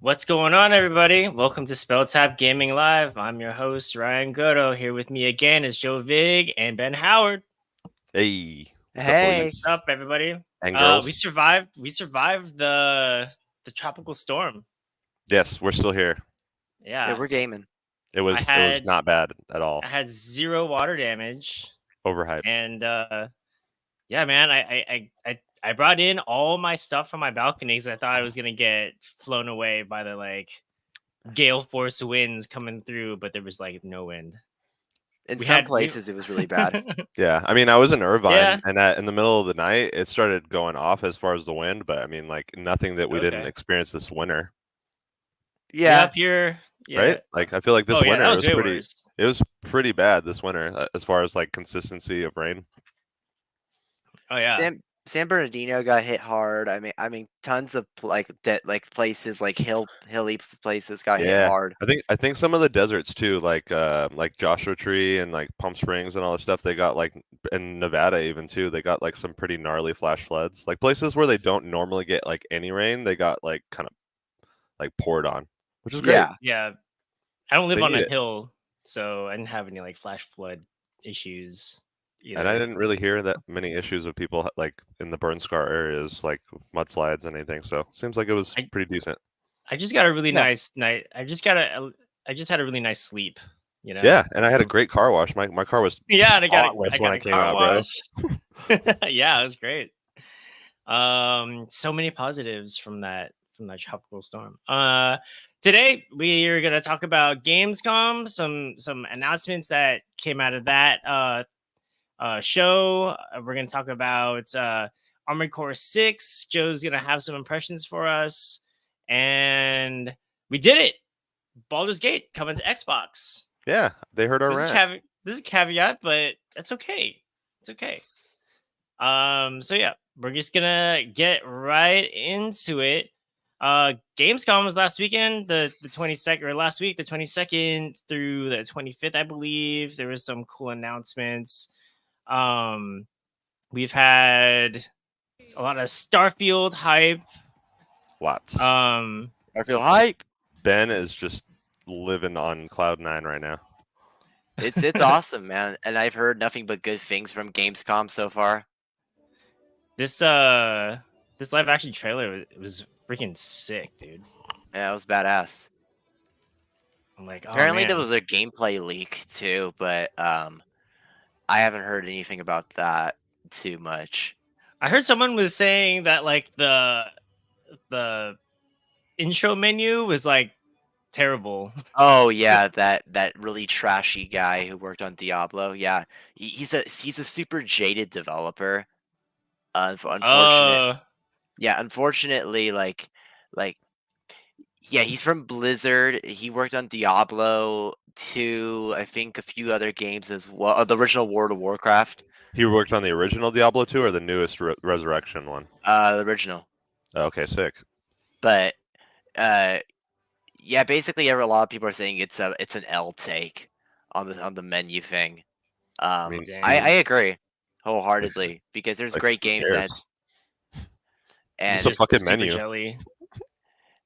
What's going on, everybody? Welcome to Spelltap Gaming Live. I'm your host, Ryan Goto. Here with me again is Joe Vig and Ben Howard. Hey. Hey. What's up, everybody? And girls. We survived the tropical storm. Yes, we're still here. Yeah, we're gaming. It was not bad at all. I had 0 water damage. Overhyped. And yeah, man, I brought in all my stuff from my balcony because I thought I was gonna get flown away by the gale force winds coming through, but there was no wind. In some places, it was really bad. Yeah, I mean, I was in Irvine, and in the middle of the night, it started going off as far as the wind. But I mean, nothing that we didn't experience this winter. Yeah, up here, right? I feel like this winter was pretty. Worse. It was pretty bad this winter as far as consistency of rain. Oh yeah. San Bernardino got hit hard. I mean, tons of places hilly places got hit hard. I think some of the deserts too, like Joshua Tree and Palm Springs and all this stuff. They got in Nevada even too. They got some pretty gnarly flash floods. Places where they don't normally get any rain, they got kind of poured on, which is great. Yeah. I don't live on a hill, so I didn't have any flash flood issues. Either. And I didn't really hear that many issues with people in the burn scar areas, mudslides and anything. So seems like it was pretty decent. I just got a really nice night. I just had a really nice sleep. Yeah, and I had a great car wash. My car was spotless when I came out, bro. Yeah, it was great. So many positives from that tropical storm. Today we are gonna talk about Gamescom, some announcements that came out of that show. We're gonna talk about Armored Core 6. Joe's gonna have some impressions for us, and we did it. Baldur's Gate coming to Xbox. Yeah, they heard our rant. There's a caveat, but that's okay. It's okay. So yeah, we're just gonna get right into it. Gamescom was last weekend, the 22nd, or last week, the 22nd through the 25th, I believe. There was some cool announcements. We've had a lot of Starfield hype. Lots. Starfield hype. Ben is just living on cloud 9 right now. It's awesome, man. And I've heard nothing but good things from Gamescom so far. This live action trailer was freaking sick, dude. Yeah, it was badass. I'm like, apparently there was a gameplay leak too, but I haven't heard anything about that too much. I heard someone was saying that the intro menu was terrible. Oh yeah, that really trashy guy who worked on Diablo. Yeah, he's a super jaded developer. Unfortunately, he's from Blizzard. He worked on Diablo 2, I think a few other games as well. The original World of Warcraft. He worked on the original Diablo 2 or the newest Resurrection one? The original. Okay, sick. But yeah, basically a lot of people are saying it's an L take on the menu thing. I agree wholeheartedly because there's great games that. And it's a fucking menu. Jelly.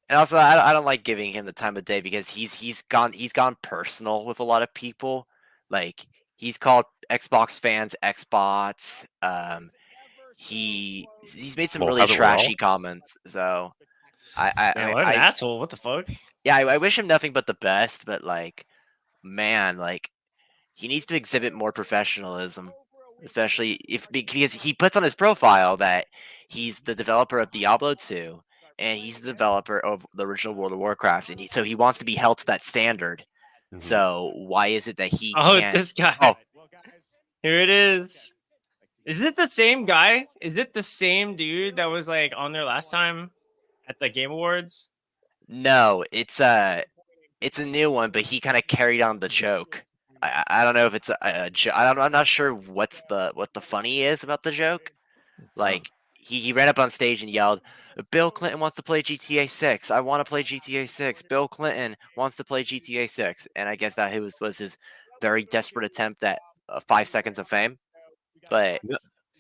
And also, I don't like giving him the time of day because he's gone personal with a lot of people. He's called Xbox fans Xbots. He's made some really trashy comments. So what an asshole! What the fuck? Yeah, I wish him nothing but the best. But man, he needs to exhibit more professionalism. Especially because he puts on his profile that he's the developer of Diablo 2 and he's the developer of the original World of Warcraft, and so he wants to be held to that standard. Mm-hmm. So why is it that he can't? This guy. Oh. Here it is. Is it the same guy? Is it the same dude that was on there last time at the Game Awards? No, it's a new one, but he kind of carried on the joke. I don't know if it's a joke. I'm not sure what the funny is about the joke. He ran up on stage and yelled, "Bill Clinton wants to play GTA 6. I want to play GTA 6. Bill Clinton wants to play GTA 6." And I guess that was his very desperate attempt at 5 seconds of fame. But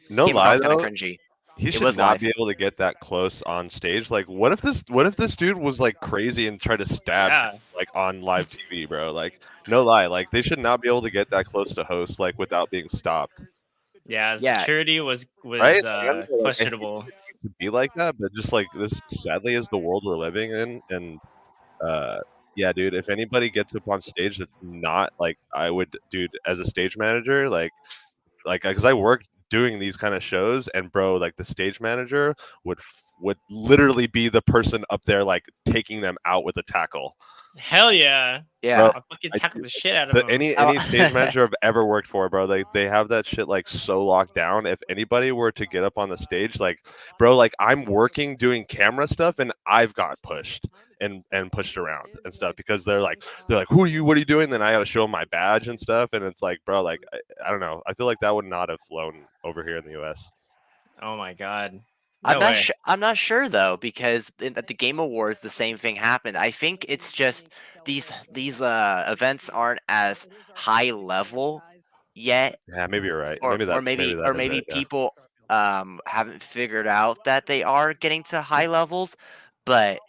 no lie, though, cringy. He It should was not live. be able to get that close on stage. Like, what if this dude was like crazy and tried to stab Yeah. like on live TV, bro? Like, no lie, like they should not be able to get that close to host like without being stopped, Yeah, Yeah, security was right? Like, I don't know, like, I hate questionable. to be like that, but just like this, sadly, is the world we're living in, and uh, yeah, dude. If anybody gets up on stage that's not like I would, dude, as a stage manager, like because I worked doing these kind of shows, and bro, like the stage manager would literally be the person up there like taking them out with a tackle, Hell yeah. bro. yeah. I fucking I, tackled the shit out of the, him. any stage manager I've ever worked for, bro, they have that shit like so locked down. If anybody were to get up on the stage, like, bro, like I'm working doing camera stuff, and I've got pushed and pushed around and stuff because they're like, who are you? What are you doing? Then I got to show them my badge and stuff, and it's like, bro, like I don't know. I feel like that would not have flown over here in the U.S. Oh my god. I'm No not way. I'm not sure though, because at the Game Awards the same thing happened. I think it's just these events aren't as high level yet, Yeah, maybe you're right. or Maybe that or is maybe it. Yeah. people haven't figured out that they are getting to high levels. But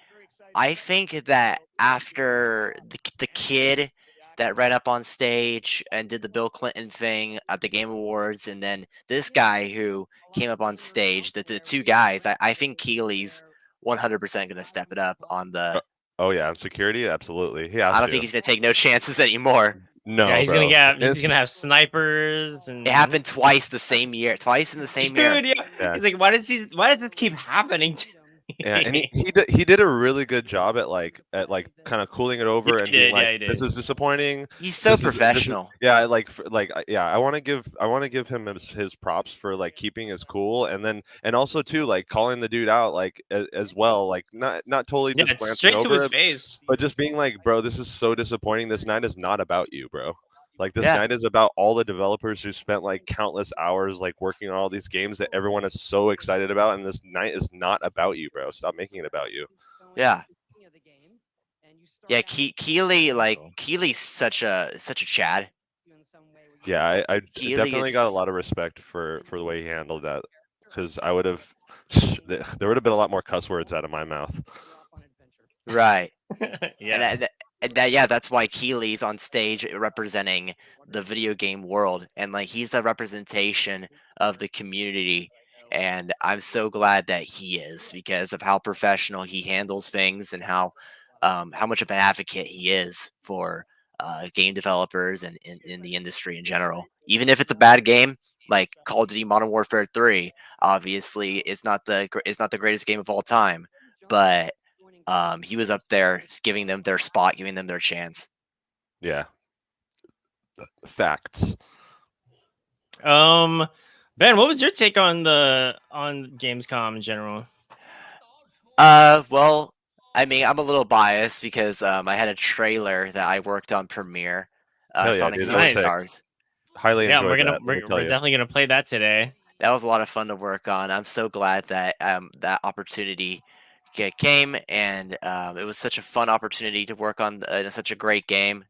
I think that after the kid that ran up on stage and did the Bill Clinton thing at the Game Awards, and then this guy who came up on stage, the two guys, I think Keely's 100% going to step it up on the. Oh yeah, and security, absolutely. He I has don't think to. he's going to take no chances anymore. Yeah, No, he's gonna bro. get he's It's gonna have snipers It and happened twice the same year, twice in the same year. dude, yeah. yeah. He's like, why does this keep happening to Yeah, and me? he did a really good job at like kind of cooling it over Yeah, and he being did, like, yeah, he did. this is disappointing. He's so This is professional. yeah, yeah. I want to give him his props for like keeping his cool, and also too like calling the dude out like as well, like not totally Yeah, just it's glancing straight to his over it, face. but just being like, bro, this is so disappointing. This night is not about you, bro. Like this Yeah. night is about all the developers who spent like countless hours like working on all these games that everyone is so excited about, and this night is not about you, bro. Stop making it about you. Yeah. Yeah, Keely's such a Chad. Yeah, I Keely definitely got a is lot of respect for the way he handled that, because I would have there would have been a lot more cuss words out of my mouth. right. Yeah. Yeah, that's why Keely's on stage representing the video game world, and like he's a representation of the community, and I'm so glad that he is, because of how professional he handles things, and how much of an advocate he is for game developers and in the industry in general. Even if it's a bad game, like Call of Duty Modern Warfare 3, obviously it's not the greatest game of all time, but he was up there just giving them their spot, giving them their chance. Yeah, facts. Ben, what was your take on Gamescom in general? Well, I mean, I'm a little biased because I had a trailer that I worked on Premiere, Hell yeah, Sonic dude, that was sick. Superstars. Highly Yeah, enjoyed that. Let me we're tell you. definitely gonna play that today. That was a lot of fun to work on. I'm so glad that that opportunity came, and it was such a fun opportunity to work on such a great game.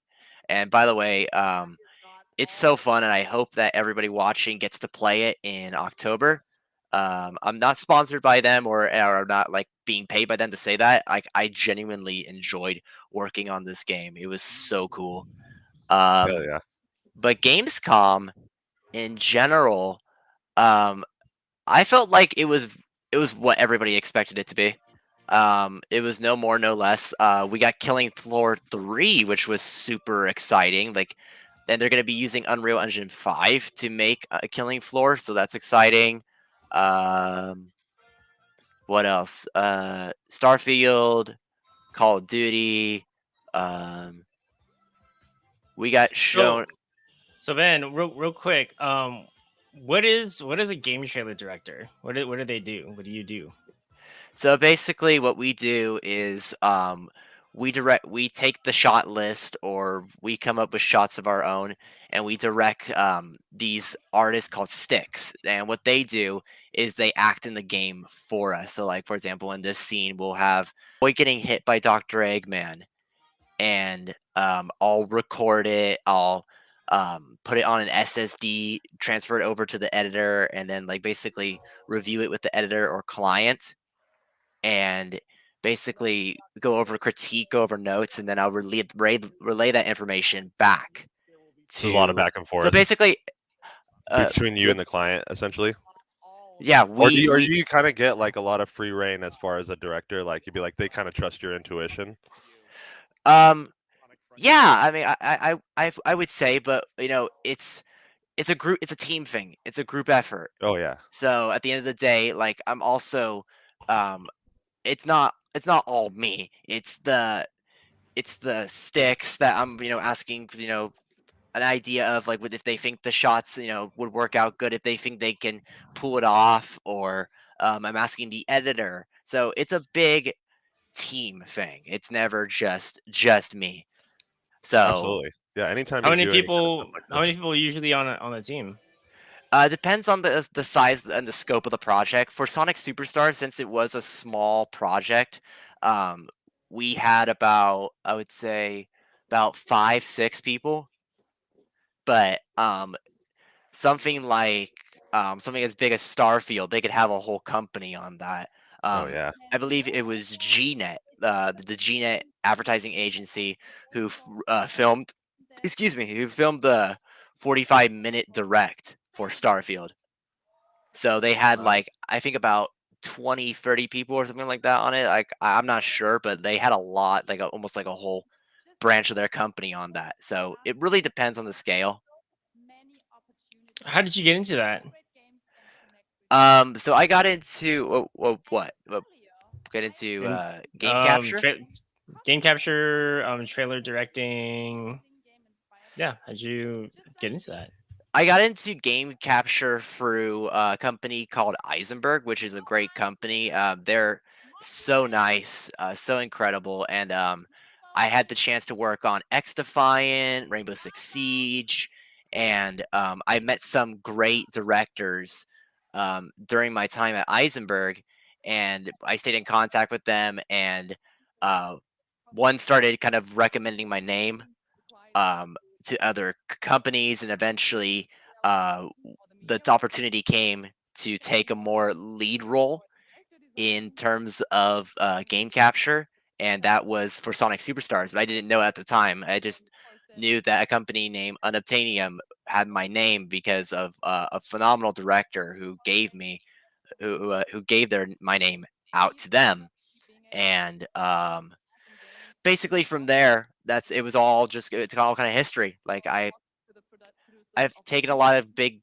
And by the way, it's so fun, and I hope that everybody watching gets to play it in October. I'm not sponsored by them, or not like being paid by them to say that. Like, I genuinely enjoyed working on this game. It was so cool. Hell yeah. But Gamescom in general, I felt like it was what everybody expected it to be. It was no more, no less. We got Killing Floor 3, which was super exciting. Like, then they're going to be using Unreal Engine 5 to make a Killing Floor, so that's exciting. What else? Starfield, Call of Duty. We got shown. So Ben, real quick, what is a game trailer director? What do they do? What do you do? So basically, what we do is we take the shot list, or we come up with shots of our own, and we direct these artists called sticks. And what they do is they act in the game for us. So, like, for example, in this scene, we'll have boy getting hit by Dr. Eggman, and I'll record it. I'll put it on an SSD, transfer it over to the editor, and then like basically review it with the editor or client, and basically go over critique, go over notes, and then I'll relay that information back So there's a lot of to. back and So forth basically, between you so and the client, essentially. yeah, Or do you kind of get like a lot of free reign as far as a director? Like you'd be like they kind of trust your intuition. yeah, I mean, I would say, but it's a group, it's a team thing, it's a group effort. Oh yeah, So at the end of the day, like I'm also, um, it's not all me. It's the sticks that I'm asking an idea of like if they think the shots would work out good, if they think they can pull it off, or I'm asking the editor. So it's a big team thing. It's never just me. So absolutely. Yeah, anytime How you many do any kind of stuff people? like How many this. people are usually on a team? depends on the size and the scope of the project. For Sonic Superstars, since it was a small project, um, we had about, I would say, about 5 6 people. But something like something as big as Starfield, they could have a whole company on that. Oh yeah, I believe it was GNet, the GNet advertising agency, who filmed, excuse me, who filmed the 45-minute direct for Starfield. So they had Wow. like, I think about 20, 30 people or something like that on it. Like I'm not sure, but they had a lot, like almost like a whole branch of their company on that. So it really depends on the scale. How did you get into that? So I got into what? Get into And game capture. game capture, trailer directing. Yeah, how'd you get into that? I got into game capture through a company called Eisenberg, which is a great company. They're so nice, so incredible, and I had the chance to work on X Defiant, Rainbow Six Siege, and I met some great directors during my time at Eisenberg, and I stayed in contact with them, and uh, one started kind of recommending my name um, to other companies, and eventually the opportunity came to take a more lead role in terms of game capture, and that was for Sonic Superstars. But I didn't know at the time. I just knew that a company named Unobtainium had my name because of a phenomenal director who gave me who gave their my name out to them, and basically from there, it was all just, it's all kind of history. Like I've taken a lot of I've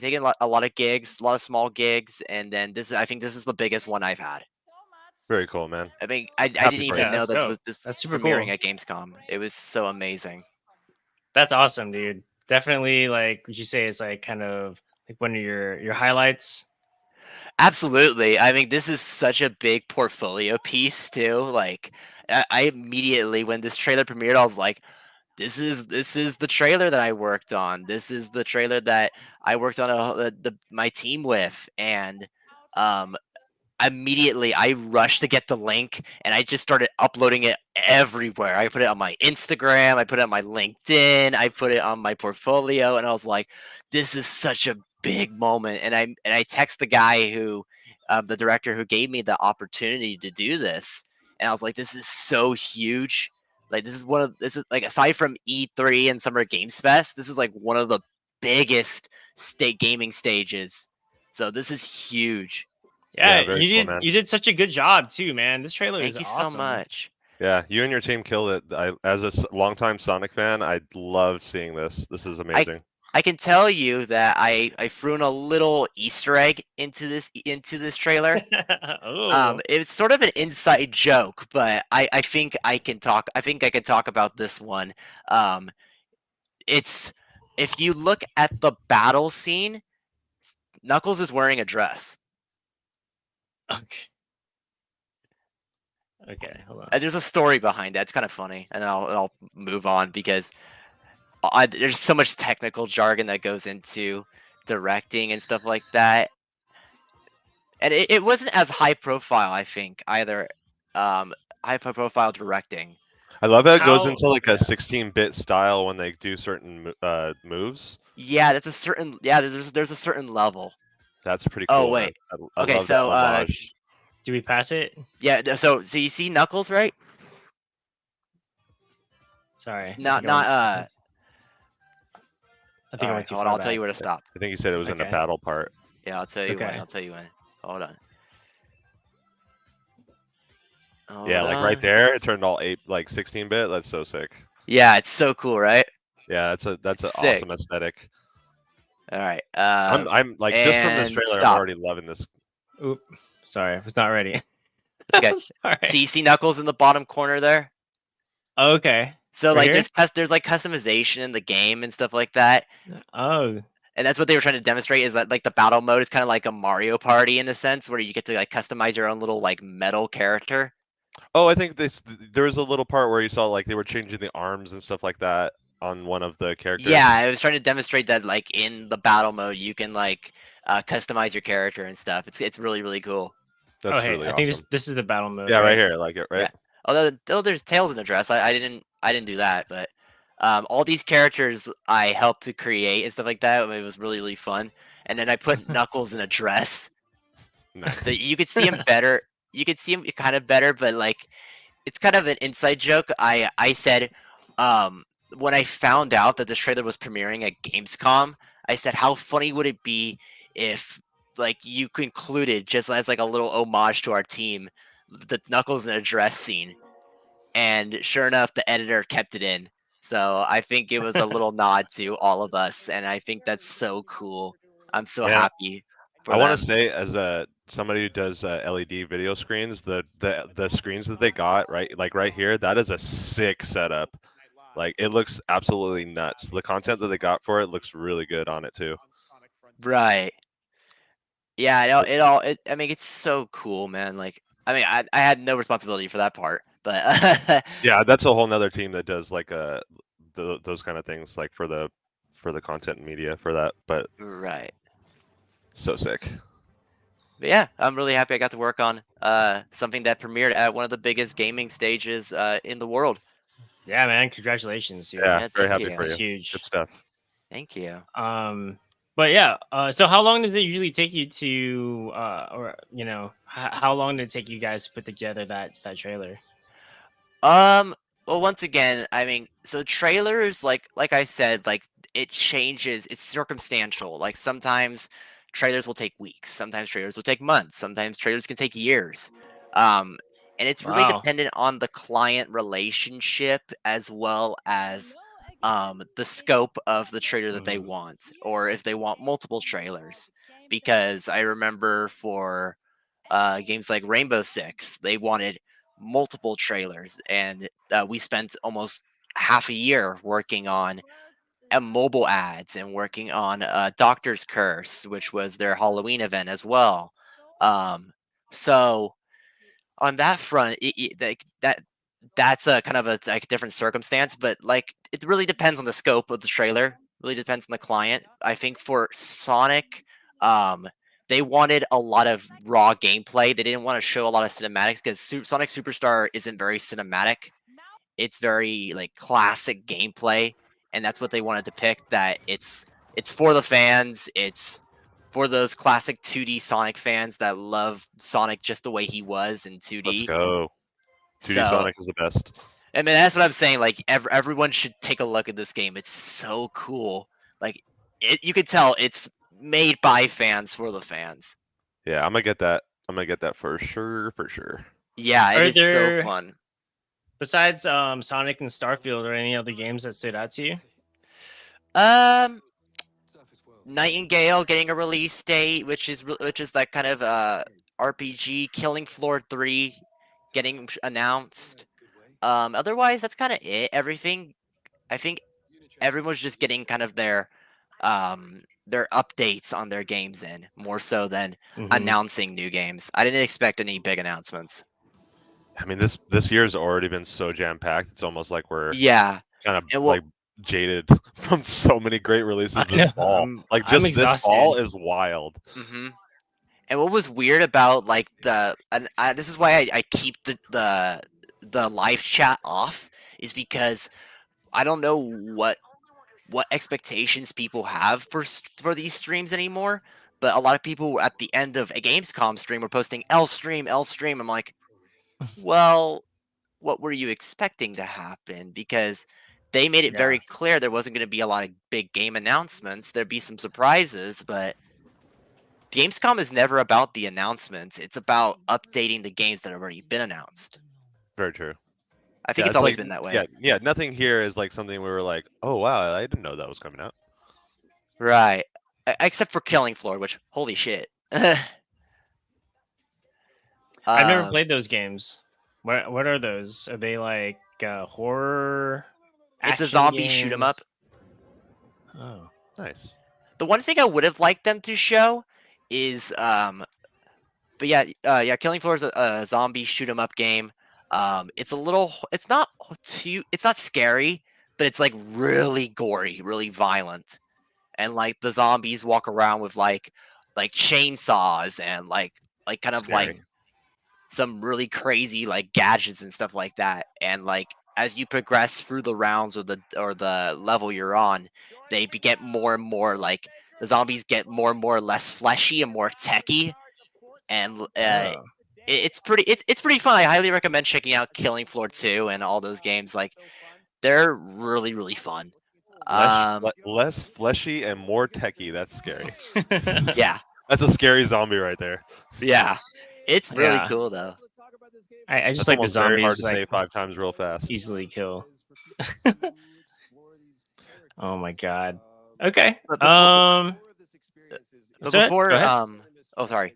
taken a lot of gigs, a lot of small gigs, and then I think this is the biggest one I've had. very cool, man. I mean, I didn't Happy for even you. Yeah, know that's dope. this That's super premiering cool. at Gamescom. It was so amazing. That's awesome, dude. Definitely, like, would you say it's like kind of like one of your highlights? Absolutely. I mean, this is such a big portfolio piece too. Like, I immediately, when this trailer premiered, I was like, this is the trailer that I worked on. This is the trailer that I worked on my team with, and um, immediately I rushed to get the link, and I just started uploading it everywhere. I put it on my Instagram, I put it on my LinkedIn, I put it on my portfolio, and I was like, this is such a big moment. And I text the guy who the director who gave me the opportunity to do this, and I was like, this is so huge. Like this is like, aside from E3 and Summer Games Fest, this is like one of the biggest state gaming stages. So this is huge. Yeah, Yeah, very cool, man. you did such a good job too, man. This trailer is Thank you so awesome. much. Yeah, you and your team killed it. As a longtime Sonic fan, I loved seeing this. This is amazing. I can tell you that I threw in a little Easter egg into this trailer. Oh, It's sort of an inside joke, but I think I can talk. I think I can talk about this one. Um, it's If you look at the battle scene, Knuckles is wearing a dress. okay. Okay, hold on. And there's a story behind that. It's kind of funny, and I'll move on because there's so much technical jargon that goes into directing and stuff like that. And it wasn't as high profile, I think, either. High profile directing. I love how it goes How- into like yeah. a 16-bit style when they do certain moves. Yeah, that's a certain. Yeah, there's a certain level. That's pretty Oh, cool, man. wait. I Okay, love that so homage. Do we pass it? yeah, so you see Knuckles, right? Sorry. I Not think I went- not I think I All went right, too hold far on. I'll tell you back. where to stop. I think you said it was in the Okay. battle part. Yeah, I'll tell you when. Okay. I'll tell you when. Hold on. Yeah, Hold like right on. there, it turned all 16-bit. That's so sick. Yeah, it's so cool, right? Yeah, that's an It's sick. awesome aesthetic. All right. I'm like just from this and trailer, stop. I'm already loving this. Oop. Sorry, I was not ready. Okay. I'm sorry. See Knuckles in the bottom corner there. Okay. So Right like here? there's like customization in the game and stuff like that. Oh. And that's what they were trying to demonstrate is that like the battle mode is kind of like a Mario Party in a sense where you get to like customize your own little like metal character. Oh, I think there was a little part where you saw like they were changing the arms and stuff like that on one of the characters. Yeah, I was trying to demonstrate that like in the battle mode you can like customize your character and stuff. It's really really cool. That's hey, really I think awesome. this is the battle mode. Yeah, right here, like it, right? Yeah. Although there's tails in the dress, I didn't do that, but all these characters I helped to create and stuff like that. It was really really fun. And then I put Knuckles in a dress, Nice. so you could see him better. You could see him kind of better, but like it's kind of an inside joke. I said when I found out that this trailer was premiering at Gamescom, I said how funny would it be if like you concluded just as like a little homage to our team, the Knuckles in a dress scene. And sure enough, the editor kept it in. So I think it was a little nod to all of us, and I think that's so cool. I'm so Yeah. happy for I want them. to say, as somebody who does LED video screens, the screens that they got right here, that is a sick setup. Like it looks absolutely nuts. The content that they got for it looks really good on it too. Right. Yeah, I mean, it's so cool, man. Like, I mean, I had no responsibility for that part, but Yeah, that's a whole nother team that does like those kind of things, like for the content and media for that. But right. so sick. But yeah, I'm really happy I got to work on something that premiered at one of the biggest gaming stages in the world. Yeah, man. Congratulations. Dude. Yeah, Yeah, very thank happy you. for That's you. huge. Good stuff. Thank you. But yeah. So how long does it usually take you to, or you know, how long did it take you guys to put together that trailer? Well, once again, I mean, so trailers, like I said, like it changes. It's circumstantial. Like sometimes trailers will take weeks. Sometimes trailers will take months. Sometimes trailers can take years. And it's really Wow. dependent on the client relationship as well as the scope of the trailer that they want, or if they want multiple trailers. Because I remember for games like Rainbow Six, they wanted multiple trailers, and we spent almost half a year working on mobile ads and working on Doctor's Curse, which was their Halloween event as well. So on that front, that's a kind of a like different circumstance, but like it really depends on the scope of the trailer. Really depends on the client. I think for Sonic, they wanted a lot of raw gameplay. They didn't want to show a lot of cinematics because Sonic Superstar isn't very cinematic. It's very like classic gameplay, and that's what they wanted to pick. That it's for the fans. It's for those classic 2D Sonic fans that love Sonic just the way he was in 2D. Let's go. 2D So, Sonic is the best. I mean, that's what I'm saying. Like, everyone should take a look at this game. It's so cool. Like, you could tell it's made by fans for the fans. Yeah, I'm gonna get that. I'm gonna get that for sure. For sure. Yeah, it Are is so there- fun. Besides Sonic and Starfield, or any other games that stood out to you? Nightingale getting a release date, which is that kind of RPG. Killing Floor 3 getting announced. Otherwise, that's kind of it. Everything, I think, everyone's just getting kind of their updates on their games in more so than announcing new games. I didn't expect any big announcements. I mean, this year's already been so jam packed. It's almost like we're Yeah, kind of and well- like jaded from so many great releases I this know, fall. Like I'm just this fall exhausted. is wild. hmm And what was weird about like this is why I keep the live chat off, is because I don't know what expectations people have for these streams anymore. But a lot of people at the end of a Gamescom stream were posting L stream, L stream. I'm like, well, what were you expecting to happen? Because they made it very clear there wasn't going to be a lot of big game announcements. There'd be some surprises, but Gamescom is never about the announcements. It's about updating the games that have already been announced. Very true. I think it's always been that way. Yeah. Nothing here is like something we were like, oh wow, I didn't know that was coming out. Right. Except for Killing Floor, which holy shit. I've never played those games. What are those? Are they like horror? It's a zombie shoot 'em up. Oh, nice. The one thing I would have liked them to show is but yeah, Killing Floor is a zombie shoot 'em up game. It's not scary, but it's like really gory, really violent. And like the zombies walk around with like chainsaws and like kind of like some really crazy like gadgets and stuff like that. And like as you progress through the rounds or the level you're on, they get more and more like the zombies get more and more less fleshy and more techy. And it's pretty fun. I highly recommend checking out Killing Floor 2 and all those games. Like they're really, really fun. Less fleshy and more techy. That's scary. Yeah. That's a scary zombie right there. Yeah. It's really cool though. I just like the zombies. Very hard to like, say 5 times real fast. Easily kill. Oh my god. Okay. But So before go sorry.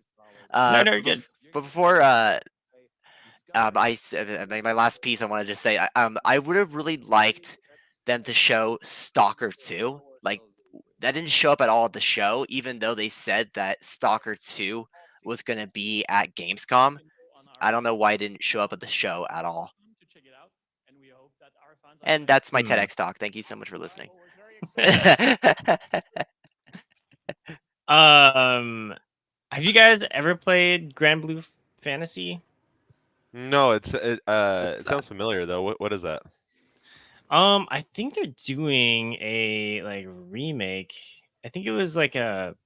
No, you're good. But before my last piece I wanted to say I would have really liked them to show Stalker 2. Like that didn't show up at all at the show, even though they said that Stalker 2 was going to be at Gamescom. I don't know why it didn't show up at the show at all. And that's my TEDx talk. Thank you so much for listening. Have you guys ever played Grand Blue Fantasy? No, it sounds familiar though. What is that? I think they're doing a like remake. I think it was like a.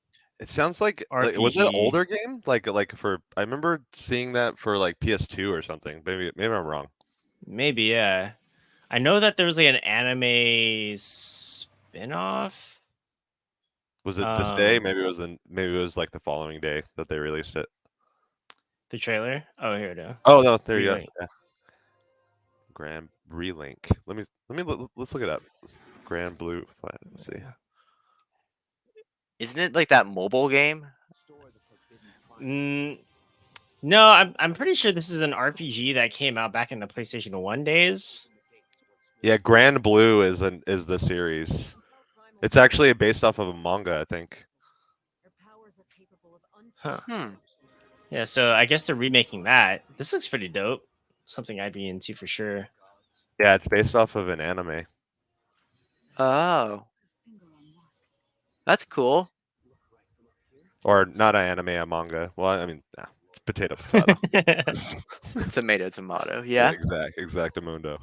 It sounds like was it an older game? Like for I remember seeing that for like PS2 or something. Maybe I'm wrong. Maybe yeah. I know that there was like an anime spin-off. Was it this day? Maybe it was like the following day that they released it. The trailer? Oh, here it is. Oh no, there you go. Yeah. Grand Relink. Let's look it up. Grand Blue Fantasy. Isn't it like that mobile game? No, I'm pretty sure this is an RPG that came out back in the PlayStation 1 days. Yeah, Grand Blue is the series. It's actually based off of a manga, I think. Huh. Yeah, so I guess they're remaking that. This looks pretty dope. Something I'd be into for sure. Yeah, it's based off of an anime. Oh. That's cool. Or not an anime, a manga. Well, I mean, potato. Tomato. Yeah. Exactamundo.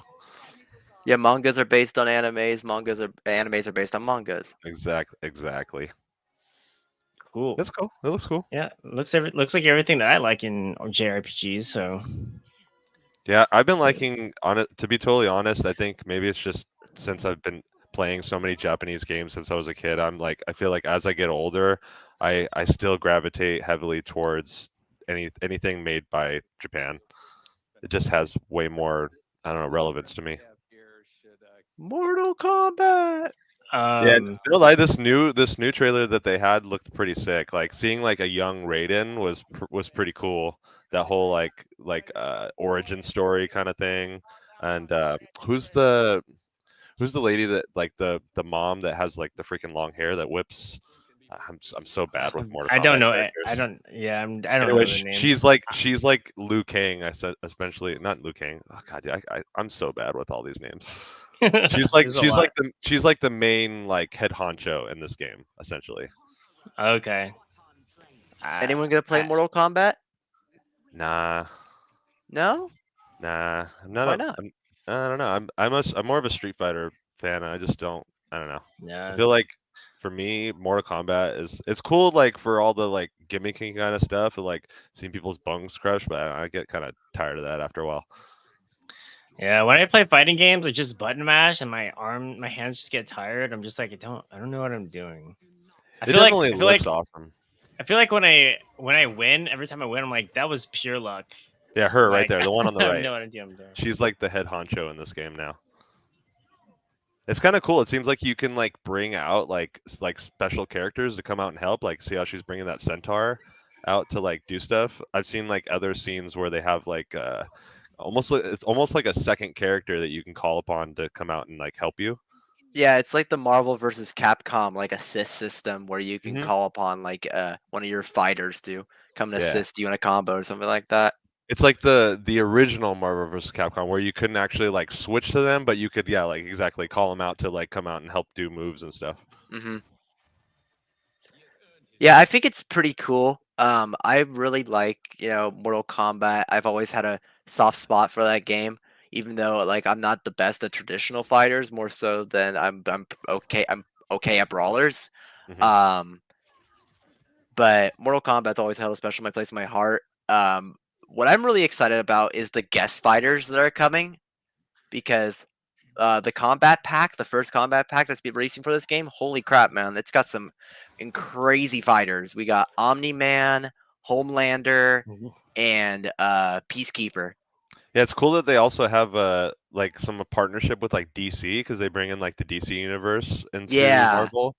Yeah, mangas are based on animes. Animes are based on mangas. Exactly. Cool. That's cool. It looks cool. Yeah, looks like everything that I like in JRPGs. So. Yeah, I've been liking on it. To be totally honest, I think maybe it's just since I've been playing so many Japanese games since I was a kid. I feel like as I get older, I still gravitate heavily towards anything made by Japan. It just has way more, I don't know, relevance to me. Mortal Kombat. Yeah, no lie, this new trailer that they had looked pretty sick. Like seeing like a young Raiden was pretty cool. That whole like origin story kind of thing. And who's the lady that like the mom that has like the freaking long hair that whips? I'm so bad with Mortal Kombat. I don't know. Characters. I don't. Yeah, I don't anyway, know the names. she's like Liu Kang. I said especially not Liu Kang. Oh god, yeah, I'm so bad with all these names. She's like the main like head honcho in this game, essentially. Okay. Anyone gonna play Mortal Kombat? Nah. No. Nah. Why not? I don't know. I'm more of a Street Fighter fan. I just don't. I don't know. I Yeah. feel like for me, Mortal Kombat is it's cool like for all the like gimmicky kind of stuff and like seeing people's bones crush, but I get kind of tired of that after a while. Yeah, when I play fighting games, I just button mash and my hands just get tired. I'm just like, I don't know what I'm doing. It definitely looks awesome. I feel like when I win, every time I win, I'm like, that was pure luck. Yeah, her right Like, there, the one on the I have right. no idea what I'm doing. She's like the head honcho in this game now. It's kind of cool. It seems like you can like bring out like special characters to come out and help. Like, see how she's bringing that centaur out to like do stuff. I've seen like other scenes where they have like it's almost like a second character that you can call upon to come out and like help you. Yeah, it's like the Marvel versus Capcom like assist system where you can call upon like one of your fighters to come and assist you in a combo or something like that. It's like the original Marvel vs. Capcom where you couldn't actually like switch to them, but you could like exactly call them out to like come out and help do moves and stuff. Mm-hmm. Yeah, I think it's pretty cool. I really like Mortal Kombat. I've always had a soft spot for that game, even though like I'm not the best at traditional fighters, more so than I'm okay. I'm okay at brawlers. But Mortal Kombat's always held a special place in my heart. What I'm really excited about is the guest fighters that are coming, because the combat pack, the first combat pack that's been releasing for this game, holy crap, man! It's got some crazy fighters. We got Omni-Man, Homelander, and Peacekeeper. Yeah, it's cool that they also have like some partnership with like DC because they bring in like the DC universe into Marvel.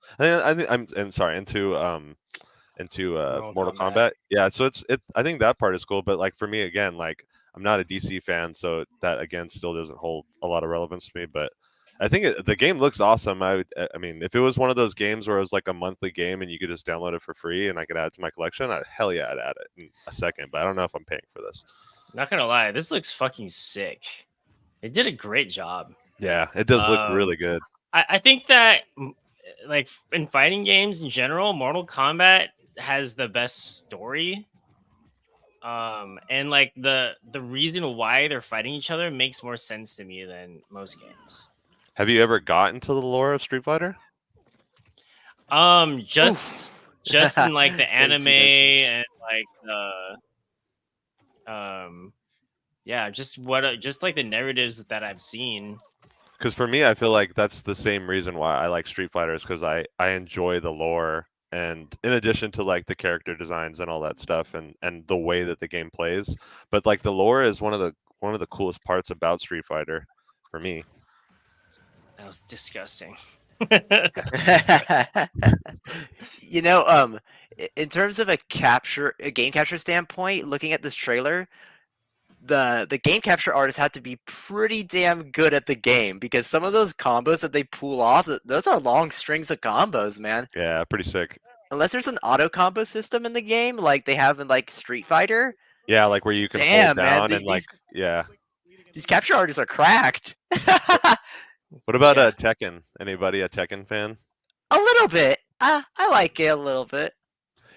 Into Mortal Kombat. Yeah, so it's I think that part is cool, but like for me again, like I'm not a DC fan, so that again still doesn't hold a lot of relevance to me. But I think the game looks awesome. I mean, if it was one of those games where it was like a monthly game and you could just download it for free and I could add it to my collection, hell yeah, I'd add it in a second. But I don't know if I'm paying for this. Not gonna lie, this looks fucking sick. They did a great job. Yeah, it does look really good. I think that like in fighting games in general, Mortal Kombat has the best story. And like the reason why they're fighting each other makes more sense to me than most games. Have you ever gotten to the lore of Street Fighter? Just in like the anime and like yeah, just like the narratives that I've seen. Because for me, I feel like that's the same reason why I like Street Fighter is because I enjoy the lore, and in addition to like the character designs and all that stuff, and the way that the game plays, but like the lore is one of the coolest parts about Street Fighter for me. That was disgusting. In terms of a game capture standpoint, looking at this trailer, the game capture artists have to be pretty damn good at the game, because some of those combos that they pull off, those are long strings of combos, man. Yeah, pretty sick. Unless there's an auto combo system in the game, like they have in like Street Fighter. Yeah, like where you can hold down man, and like these capture artists are cracked. What about Tekken? Anybody a Tekken fan? A little bit. I like it a little bit.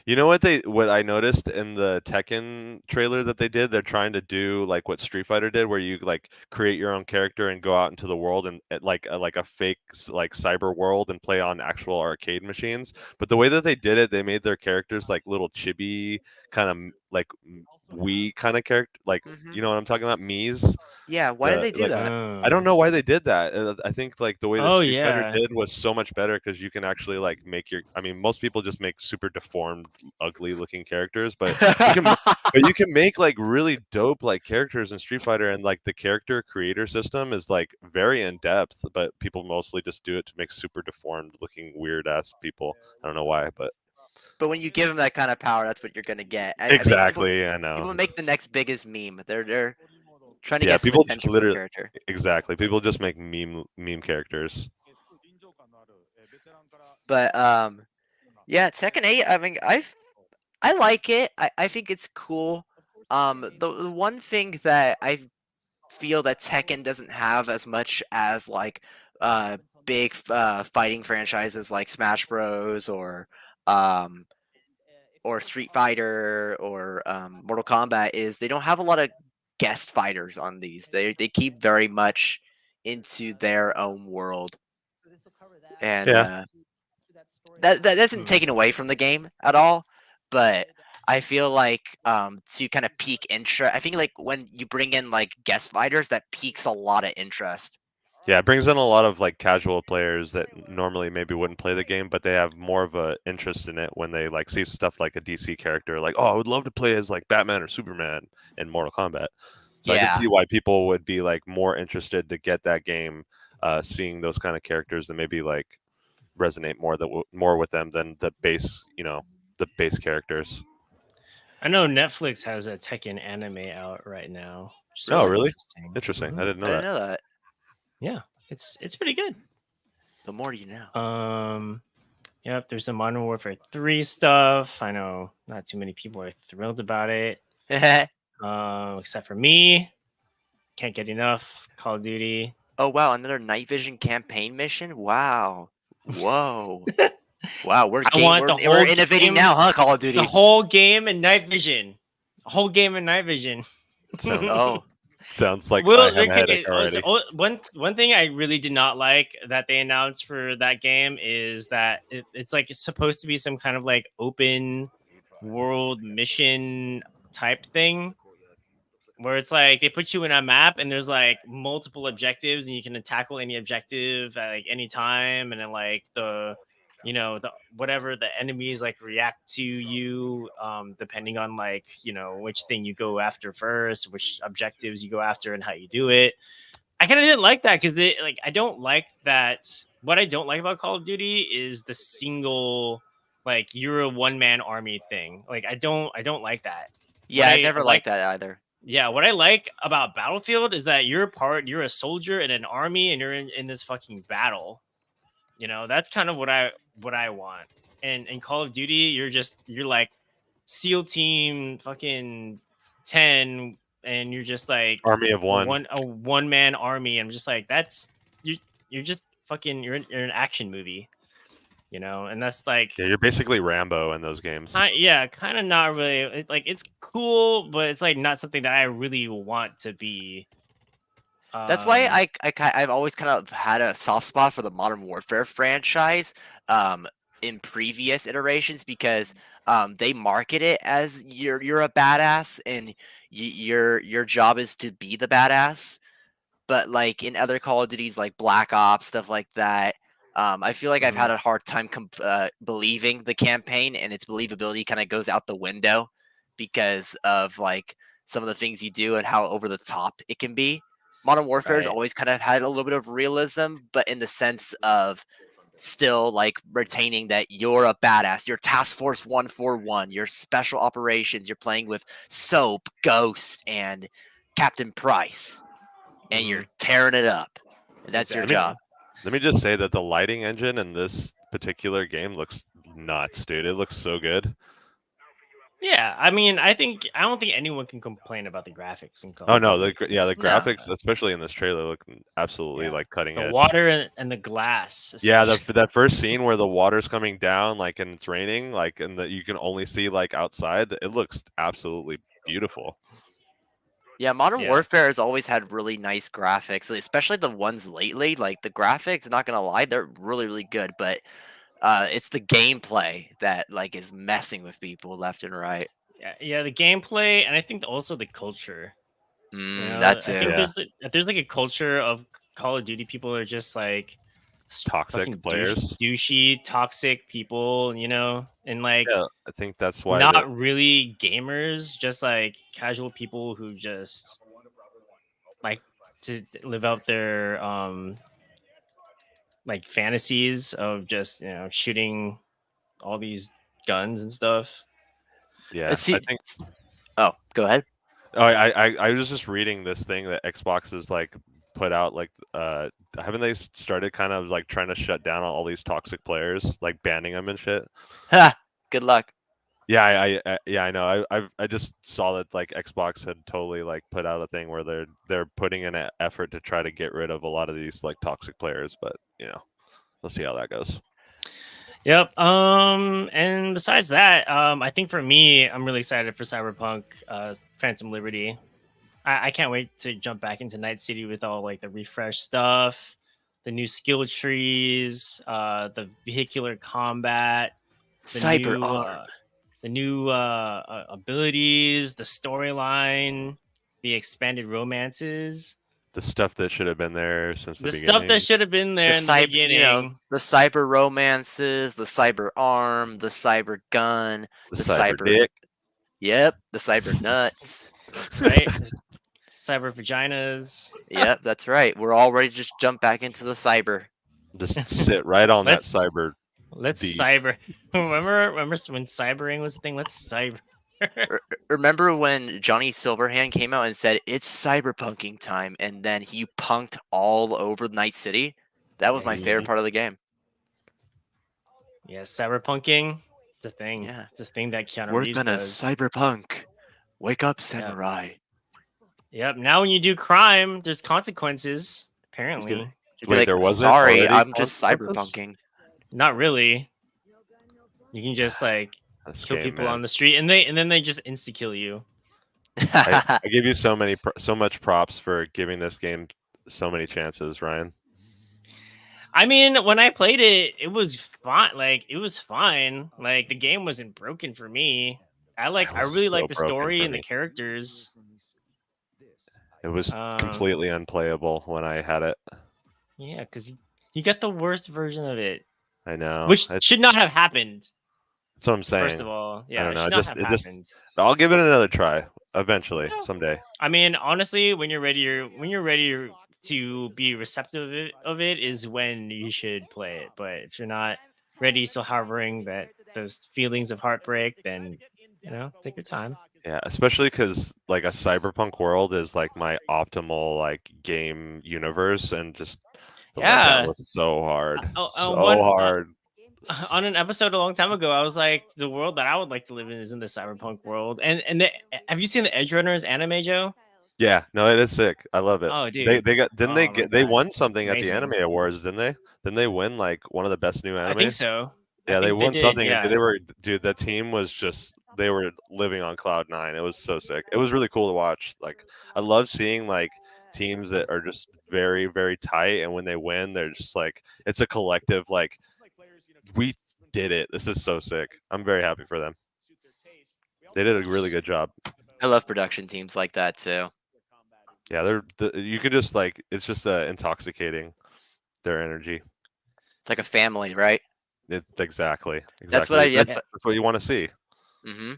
You know what I noticed in the Tekken trailer that they did? They're trying to do like what Street Fighter did, where you like create your own character and go out into the world and like a fake like cyber world and play on actual arcade machines. But the way that they did it, they made their characters like little chibi kind of like Wii kind of character, like you know what I'm talking about, Mii's. Yeah, why did they do that? I don't know why they did that. I think like the way that Street Fighter yeah. did was so much better because you can actually like make I mean, most people just make super deformed, ugly looking characters, but you can make like really dope like characters in Street Fighter, and like the character creator system is like very in depth, but people mostly just do it to make super deformed looking weird ass people. I don't know why, but when you give them that kind of power, that's what you're gonna get. Exactly, I know. People make the next biggest meme. They're trying to Yeah, get some people attention just literally from the character. exactly. People just make meme characters. But yeah, Tekken 8. I mean, I like it. I think it's cool. The one thing that I feel that Tekken doesn't have as much as like big fighting franchises like Smash Bros. Or Street Fighter or Mortal Kombat is they don't have a lot of guest fighters on these. They keep very much into their own world, and Yeah. that isn't taken away from the game at all, but I feel like to kind of pique interest, I think like when you bring in like guest fighters, that piques a lot of interest. Yeah, it brings in a lot of like casual players that normally maybe wouldn't play the game, but they have more of a interest in it when they like see stuff like a DC character, like, oh, I would love to play as like Batman or Superman in Mortal Kombat. So I can Yeah. see why people would be like more interested to get that game, seeing those kind of characters that maybe like resonate more with them than the base, the base characters. I know Netflix has a Tekken anime out right now. Oh, Really? really? Interesting. Interesting. Mhm. I didn't know I that. didn't know that. Yeah, it's pretty good. The more you know. Yep, there's some Modern Warfare 3 stuff. I know not too many people are thrilled about it. Except for me. Can't get enough Call of Duty. Oh wow, another night vision campaign mission. Wow. Whoa. Wow, we're I want the whole we're innovating game, now, huh? Call of Duty. the whole game in night vision. A whole game in night vision. Sounds like Well, I have a okay, headache already. one thing I really did not like that they announced for that game is that it's like it's supposed to be some kind of like open world mission type thing where it's like they put you in a map and there's like multiple objectives and you can tackle any objective at like any time, and then like the whatever the enemies like react to you depending on like which thing you go after first, which objectives you go after, and how you do it. I kind of didn't like that because I don't like that. What I don't like about Call of Duty is the single, like, you're a one-man army thing. Like I don't like that. Yeah, I I never liked that either. Yeah, what I like about Battlefield is that you're a soldier in an army and you're in this fucking battle. That's kind of what I want. And in Call of Duty, you're like SEAL team fucking 10, and you're just like Army of one. a one man army. I'm just like, that's you're just fucking you're an action movie. And that's like, Yeah, you're basically Rambo in those games. kind of not really. It's cool, but it's like not something that I really want to be. That's why I've always kind of had a soft spot for the Modern Warfare franchise in previous iterations, because they market it as you're a badass and your job is to be the badass. But like in other Call of Duties like Black Ops, stuff like that, I feel like I've had a hard time believing the campaign, and its believability kind of goes out the window because of like some of the things you do and how over the top it can be. Modern Warfare has Right. always kind of had a little bit of realism, but in the sense of still like retaining that you're a badass. You're Task Force 141. You're Special Operations. You're playing with Soap, Ghost, and Captain Price, and you're tearing it up. And that's your job. Let me just say that the lighting engine in this particular game looks nuts, dude. It looks so good. Yeah, I mean, I don't think anyone can complain about the graphics in Call Oh of no, Duty. the graphics, especially in this trailer, look absolutely like cutting The edge. water and the glass. Yeah, especially. that first scene where the water's coming down, like, and it's raining, like, and that you can only see like outside. It looks absolutely beautiful. Yeah, Modern Warfare has always had really nice graphics, especially the ones lately. Like the graphics, not gonna lie, they're really, really good. But it's the gameplay that like is messing with people left and right. Yeah, the gameplay, and I think also the culture. That's it. I think there's like a culture of Call of Duty people are just like Toxic players, douchey, toxic people, and like, yeah, I think that's why not really gamers, just like casual people who just like to live out their like fantasies of just shooting all these guns and stuff. Yeah, I think. Oh, go ahead. Oh, I was just reading this thing that Xbox is like put out, like haven't they started kind of like trying to shut down all these toxic players, like banning them and shit? Ha! Good luck. Yeah, I know. I just saw that like Xbox had totally like put out a thing where they're putting in an effort to try to get rid of a lot of these like toxic players, but let's see how that goes. Yep. And besides that, I think for me, I'm really excited for Cyberpunk, Phantom Liberty. I can't wait to jump back into Night City with all like the refresh stuff, the new skill trees, the vehicular combat, the Cyber new arm. abilities, the storyline, the expanded romances, The stuff that should have been there since the the stuff beginning. that should have been there The in the cyber, beginning. the cyber romances, the cyber arm, the cyber gun, The the cyber cyber. dick. Yep, the cyber nuts. Right? Cyber vaginas. Yep, that's right. We're all ready to just jump back into the cyber. Just sit right on that Let's- cyber. Let's D. cyber. Remember when cybering was a thing? Let's cyber. Remember when Johnny Silverhand came out and said it's cyberpunking time, and then he punked all over Night City? That was my favorite part of the game. Yeah, cyberpunking. It's a thing. Yeah. It's a thing that Keanu We're Reeves gonna does. cyberpunk. Wake up, samurai. Yep. Now when you do crime, there's consequences. Apparently, Just be Wait, like, there wasn't sorry, already I'm just consequences? cyberpunking. not really. You can just like This kill game, people man. on the street, and then they just insta kill you. I give you so much props for giving this game so many chances, Ryan. I mean, when I played it, it was fine. Like it was fine. Like the game wasn't broken for me. I was really so like the broken story for and the me. characters. It was completely unplayable when I had it. Yeah, because you got the worst version of it, I know. which That's should not have happened. what I'm saying. First of all, yeah, don't it know, should not have happened. I'll give it another try eventually, Yeah. someday. I mean, honestly, when you're ready to be receptive of it is when you should play it. But if you're not ready, still harboring those feelings of heartbreak, then take your time. Yeah, especially because like a cyberpunk world is like my optimal like game universe, and just the way that was so hard, hard. On an episode a long time ago, I was like, the world that I would like to live in is in the cyberpunk world. And have you seen the Edge Runners anime, Joe? Yeah, no, it is sick. I love it. Oh, dude. They got they won something at the Amazing. Anime Awards, didn't they? Didn't they win like one of the best new anime? I think so. Yeah, they won did, something. yeah. And they were, dude, the team was just, they were living on cloud nine. It was so sick. It was really cool to watch. Like, I love seeing like teams that are just very, very tight, and when they win, they're just like, it's a collective. Like, we did it. This is so sick. I'm very happy for them. They did a really good job. I love production teams like that too. Yeah, you could just like, it's just intoxicating, their energy. It's like a family, right? It's exactly. That's what that's what you want to see. Mm-hmm.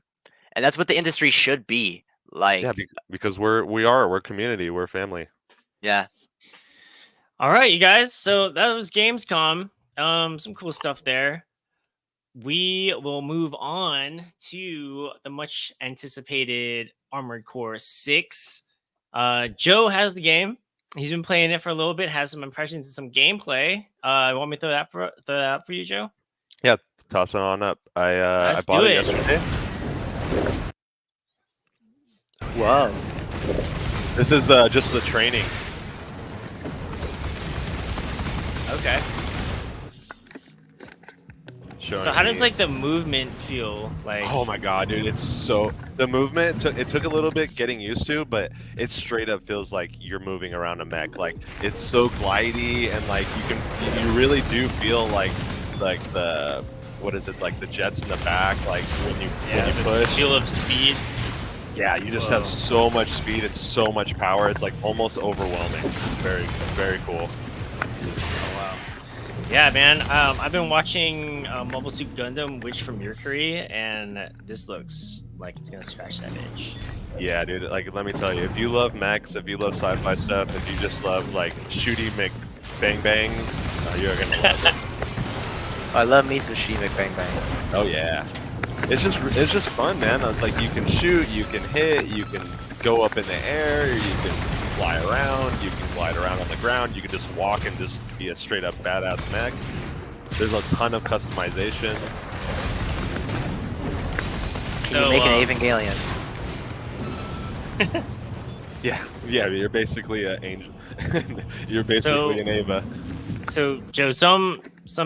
And that's what the industry should be like. Yeah, because we're community, we're family. Yeah. All right, you guys. So that was Gamescom. Some cool stuff there. We will move on to the much anticipated Armored Core 6. Joe has the game. He's been playing it for a little bit, has some impressions and some gameplay. You want me to throw that out for you, Joe? Yeah, toss it on up. I bought it yesterday. Whoa. This is just the training. Okay. So how does like the movement feel like? Oh my god, dude, it's so the movement it took a little bit getting used to, but it straight up feels like you're moving around a mech. Like it's so glidey, and like you really do feel like the what is it, like the jets in the back, like when you push. Feel of speed. Yeah, you just have so much speed and so much power. It's like almost overwhelming. Very, very cool. Yeah, man. I've been watching Mobile Suit Gundam Witch from Mercury, and this looks like it's gonna scratch that itch. Yeah, dude. Like, let me tell you, if you love mechs, if you love sci-fi stuff, if you just love like shooty bang bangs, you're gonna love it. I love me some Shimmick Bang Bangs. Oh yeah, it's just fun, man. It's like you can shoot, you can hit, you can go up in the air, you can fly around, you can glide around on the ground, you can just walk and just be a straight up badass mech. There's a ton of customization. Can you make an Evangelion? Yeah, you're basically an angel. You're basically an Ava. So Joe, some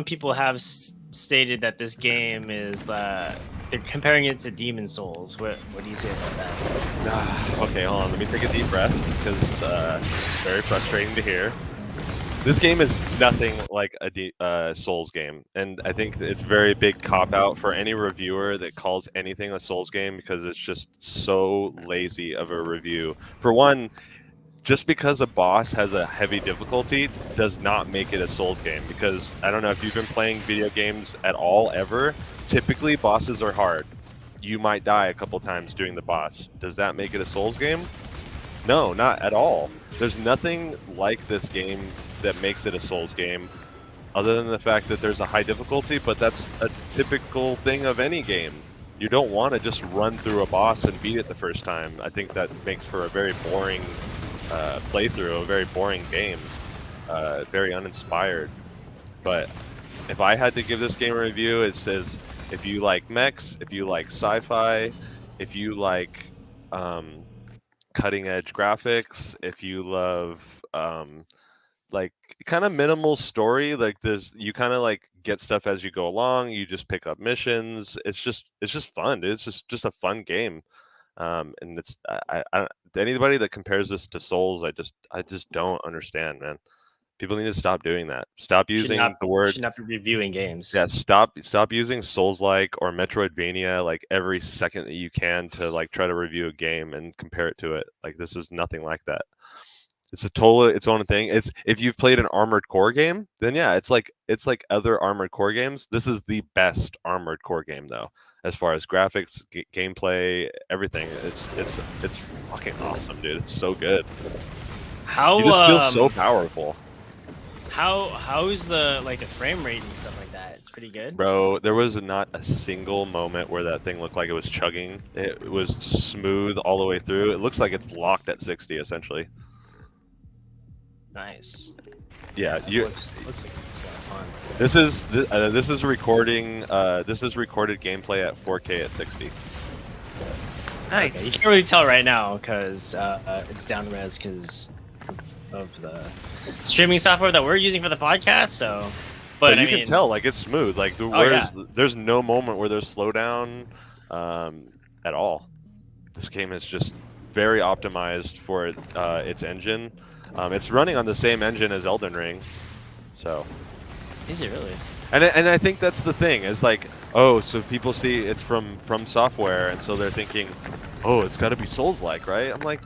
people have stated that this game is they're comparing it to Demon Souls. What do you say about that? Okay, hold on. Let me take a deep breath because it's very frustrating to hear. This game is nothing like a Souls game, and I think it's a very big cop-out for any reviewer that calls anything a Souls game because it's just so lazy of a review. For one, just because a boss has a heavy difficulty does not make it a Souls game, because I don't know if you've been playing video games at all ever, typically bosses are hard. You might die a couple times doing the boss. Does that make it a Souls game? No, not at all. There's nothing like this game that makes it a Souls game, other than the fact that there's a high difficulty, but that's a typical thing of any game. You don't want to just run through a boss and beat it the first time. I think that makes for a very boring playthrough, a very boring game, very uninspired. But if I had to give this game a review, it says if you like mechs, if you like sci-fi, if you like cutting edge graphics, if you love like kind of minimal story, like you kind of like get stuff as you go along, you just pick up missions, it's just fun. It's just a fun game. And it's anybody that compares this to Souls, I just don't understand, man. People need to stop doing that. Stop using the word. Should not be reviewing games. Yeah, stop using Souls-like or Metroidvania like every second that you can to like try to review a game and compare it to it. Like this is nothing like that. It's its own thing. It's if you've played an Armored Core game, then yeah, it's like other Armored Core games. This is the best Armored Core game though, as far as graphics, gameplay, everything. It's fucking awesome, dude. It's so good. You just feel so powerful. How's the frame rate and stuff like that? It's pretty good. Bro, there was not a single moment where that thing looked like it was chugging. It was smooth all the way through. It looks like it's locked at 60 essentially. Nice. Yeah, looks like it's a lot of fun. This is recording. This is recorded gameplay at 4K at 60. Nice. Okay, you can't really tell right now because it's down res because of the streaming software that we're using for the podcast. So, but you can tell like it's smooth. Like there's no moment where there's slowdown at all. This game is just very optimized for its engine. It's running on the same engine as Elden Ring, so. Is it really? And I think that's the thing. Is like, oh, so people see it's from Software, and so they're thinking, oh, it's got to be Souls-like, right? I'm like,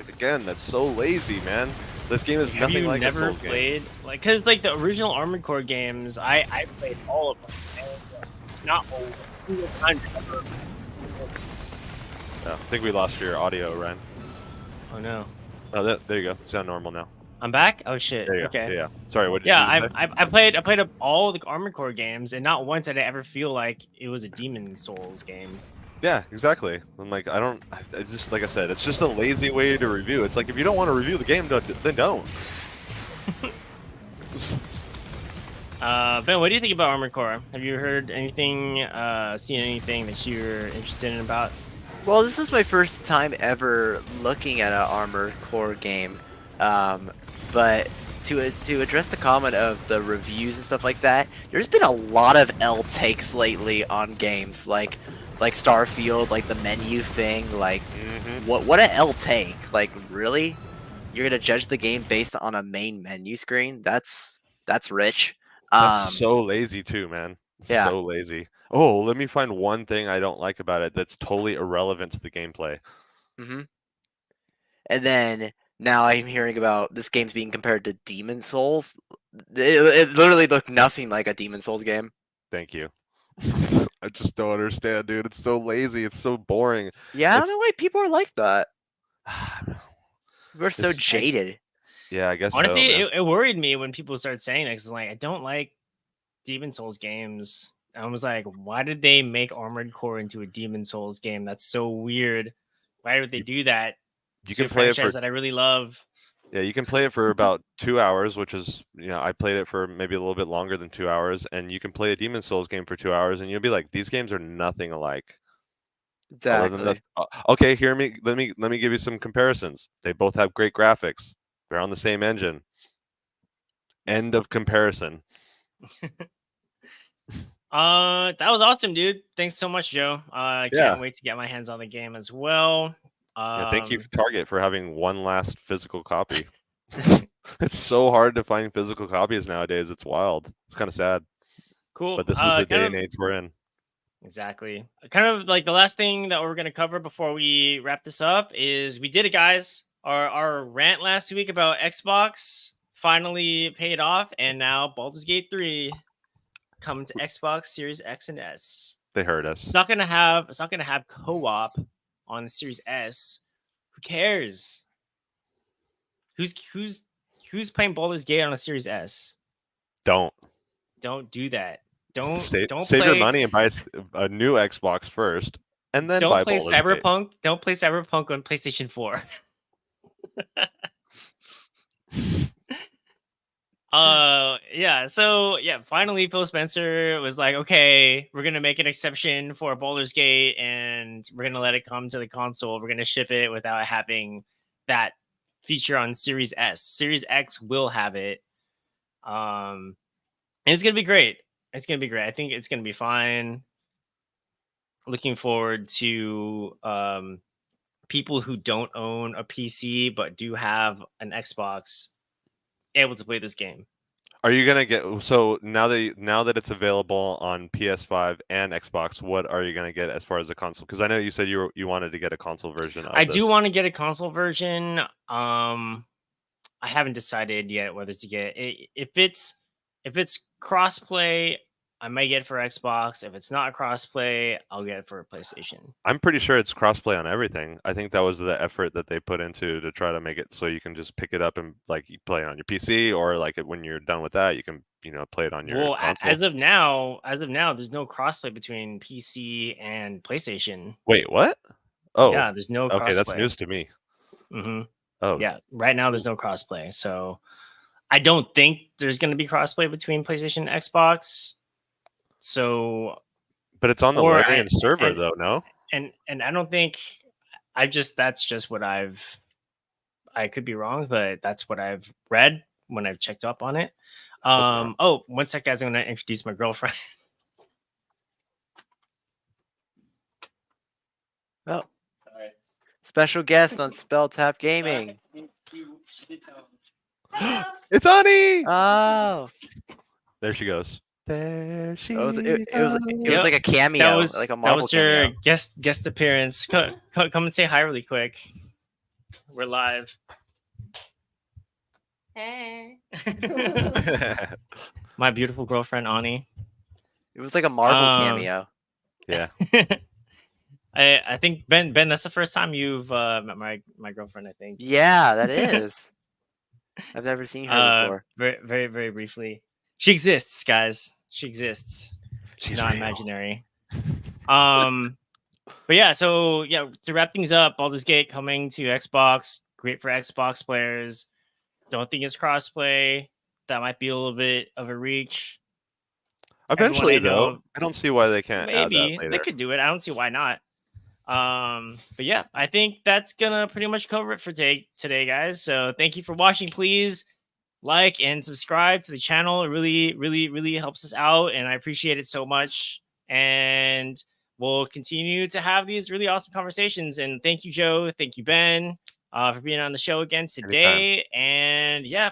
again, that's so lazy, man. This game is nothing like a Souls game. Have you never played because the original Armored Core games? I played all of them. And not all. I think we lost your audio, Ryan. Oh no. Oh, there you go. You sound normal now. I'm back. Oh shit. There you okay. Go. Yeah. Sorry. What did you say? I played all the Armored Core games, and not once did I ever feel like it was a Demon Souls game. Yeah, exactly. I'm like, I just like I said, it's just a lazy way to review. It's like if you don't want to review the game, then don't. Ben, what do you think about Armored Core? Have you heard anything, seen anything that you're interested in about? Well, this is my first time ever looking at an Armored Core game, but to address the comment of the reviews and stuff like that, there's been a lot of L takes lately on games, like Starfield, like the menu thing, like what an L take, like really? You're gonna judge the game based on a main menu screen? That's rich. That's so lazy too, man. Yeah. So lazy. Oh, let me find one thing I don't like about it that's totally irrelevant to the gameplay. And then now I'm hearing about this game's being compared to Demon Souls. It literally looked nothing like a Demon Souls game. Thank you. I just don't understand, dude. It's so lazy. It's so boring. Yeah, I don't know why people are like that. We're so jaded. Yeah, I guess honestly, so, it worried me when people started saying that, because like, I don't like Demon Souls games. I was like, why did they make Armored Core into a Demon Souls game? That's so weird. Why would they do that? You can play it for that I really love. Yeah, you can play it for about 2 hours, which is, I played it for maybe a little bit longer than 2 hours, and you can play a Demon Souls game for 2 hours, and you'll be like, these games are nothing alike. Exactly. Okay, let me give you some comparisons. They both have great graphics. They're on the same engine. End of comparison. That was awesome, dude. Thanks so much, Joe. I Yeah. can't wait to get my hands on the game as well. Yeah, thank you, Target, for having one last physical copy. It's so hard to find physical copies nowadays. It's wild. It's kind of sad. Cool. But this is the day and age we're in. Exactly. Kind of like the last thing that we're going to cover before we wrap this up is we did it, guys. Our rant last week about Xbox finally paid off, and now Baldur's Gate 3 coming to Xbox Series X and S. They heard us. It's not gonna have co-op on the Series S. Who cares? Who's playing Baldur's Gate on a Series S? Don't do that. Don't save play, your money and buy a new Xbox first, and then buy play Baldur's Cyberpunk. Gate. Don't play Cyberpunk on PlayStation 4. Yeah. So yeah, finally Phil Spencer was like, okay, we're gonna make an exception for Baldur's Gate, and we're gonna let it come to the console. We're gonna ship it without having that feature on Series S. Series X will have it. And it's gonna be great. It's gonna be great. I think it's gonna be fine. Looking forward to people who don't own a PC but do have an Xbox able to play this game. Are you gonna get, so now that it's available on PS5 and Xbox, what are you gonna get as far as a console? Because I know you said you wanted to get a console version of I this. do want to get a console version. I haven't decided yet whether to get it. If it's crossplay, I might get it for Xbox. If it's not crossplay, I'll get it for a PlayStation. I'm pretty sure it's crossplay on everything. I think that was the effort that they put into to try to make it so you can just pick it up and like you play it on your PC, or like when you're done with that, you can play it on your console. As of now, there's no crossplay between PC and PlayStation. Wait, what? Oh, yeah, there's no crossplay. Okay, that's news to me. Mm-hmm. Oh, yeah. Right now, there's no crossplay, so I don't think there's going to be crossplay between PlayStation and Xbox. So, but it's on the Larian server, though, no? And I don't think that's just what I could be wrong, but that's what I've read when I've checked up on it. Oh, one sec, guys. I'm going to introduce my girlfriend. Oh, sorry. Special guest on Spell Tap Gaming. It's Ani! Oh, there she goes. There she goes. It was like a cameo, like a Marvel cameo. That was your guest appearance. Come and say hi really quick. We're live. Hey. My beautiful girlfriend, Ani. It was like a Marvel cameo. Yeah. I think Ben, that's the first time you've met my girlfriend, I think. Yeah, that is. I've never seen her before. Very, very, very briefly. She exists, guys. She exists. She's not real. Imaginary. But yeah, so yeah, to wrap things up, Baldur's Gate coming to Xbox. Great for Xbox players. Don't think it's crossplay. That might be a little bit of a reach. Eventually, though, I don't see why they can't. Maybe add that later. They could do it. I don't see why not. But yeah, I think that's gonna pretty much cover it for today, guys. So thank you for watching. Please like and subscribe to the channel. It really, really, really helps us out, and I appreciate it so much. And we'll continue to have these really awesome conversations. And thank you, Joe. Thank you, Ben, for being on the show again today. Anytime. And yeah,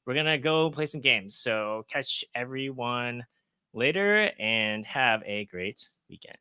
we're gonna go play some games. So catch everyone later and have a great weekend.